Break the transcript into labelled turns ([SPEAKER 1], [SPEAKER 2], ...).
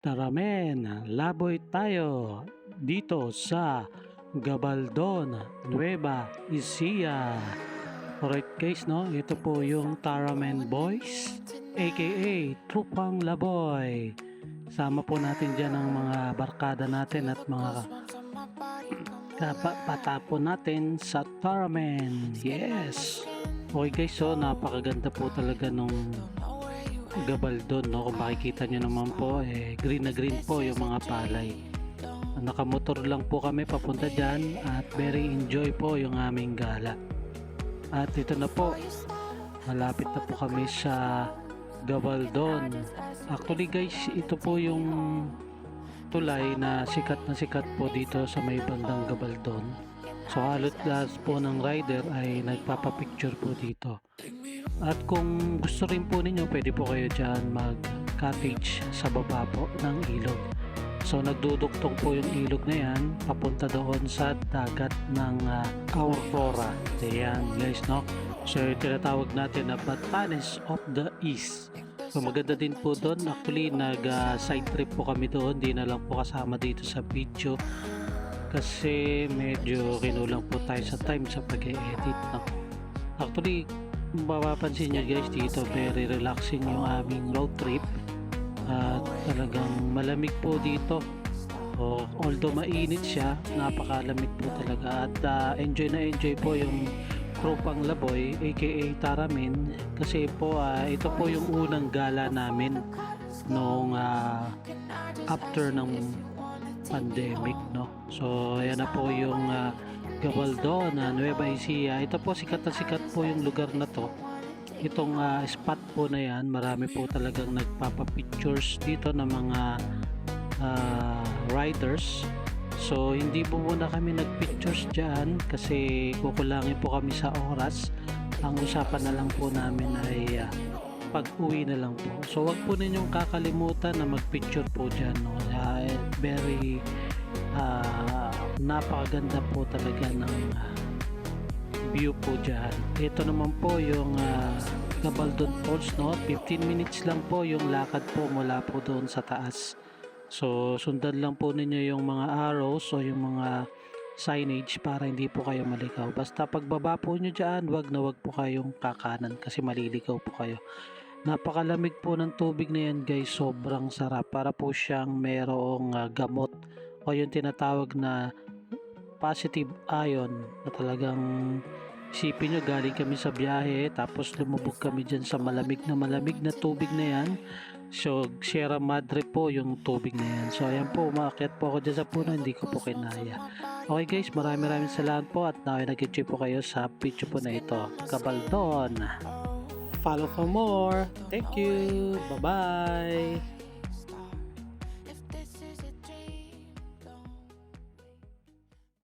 [SPEAKER 1] Tara men, laboy tayo dito sa Gabaldon, Nueva Ecija. Alright guys, no? Ito po yung Taramen Boys, aka Trupang Laboy. Sama po natin dyan ang mga barkada natin at mga patapon natin sa Taramen. Yes! Okay guys, so napakaganda po talaga nung Gabaldon, no? Kung makikita nyo naman po, green na green po yung mga palay. Nakamotor lang po kami papunta dyan at very enjoy po yung aming gala. At ito na po, malapit na po kami sa Gabaldon. Actually guys, ito po yung tulay na sikat po dito sa may bandang Gabaldon. So halos lahat po ng rider ay nagpapapicture po dito. At kung gusto rin po ninyo, pwede po kayo dyan mag-cottage sa baba po ng ilog. So nagduduktong po yung ilog na yan papunta doon sa dagat ng Aurora. Ayan guys, no? So tinatawag natin na Batanes of the East. So maganda din po doon. Actually nag-side trip po kami doon. Di na lang po kasama dito sa video kasi medyo kinulang po tayo sa time sa pag-edit, no? Actually mapapansin nyo guys, dito very relaxing yung aming road trip at talagang malamig po dito. Although mainit siya, napakalamig po talaga at enjoy na enjoy po yung Tropang Laboy aka Taramen kasi po ito po yung unang gala namin nung after ng pandemic, no? So ayan na po yung Gabaldon, Nueva Ecija. Ito po sikat na sikat po yung lugar na to. Itong spot po na yan, marami po talagang nagpapapictures dito ng mga riders. So hindi po muna kami nagpictures dyan kasi kukulangin po kami sa oras. Ang usapan na lang po namin ay pag-uwi na lang po. So wag po ninyong kakalimutan na magpicture po dyan, no? Very napakaganda po talaga ng view po dyan. Ito naman po yung Gabaldon Falls, no? 15 minutes lang po yung lakad po mula po doon sa taas. So sundan lang po ninyo yung mga arrows o yung mga signage para hindi po kayo malikaw. Basta pagbaba po nyo dyan, wag po kayong kakanan kasi maliligaw po kayo. Napakalamig po ng tubig na yan guys, sobrang sarap. Para po siyang merong gamot o yung tinatawag na positive ion na talagang isipin nyo galing kami sa biyahe tapos lumubog kami dyan sa malamig na tubig na yan. So Sierra Madre po yung tubig na yan. So ayan po, umakyat po ako dyan sa puno, hindi ko po kinaya. Okay guys, maraming salamat po at nag-enjoy po kayo sa video po na ito, Gabaldon. Follow for more. Thank you. Bye-bye.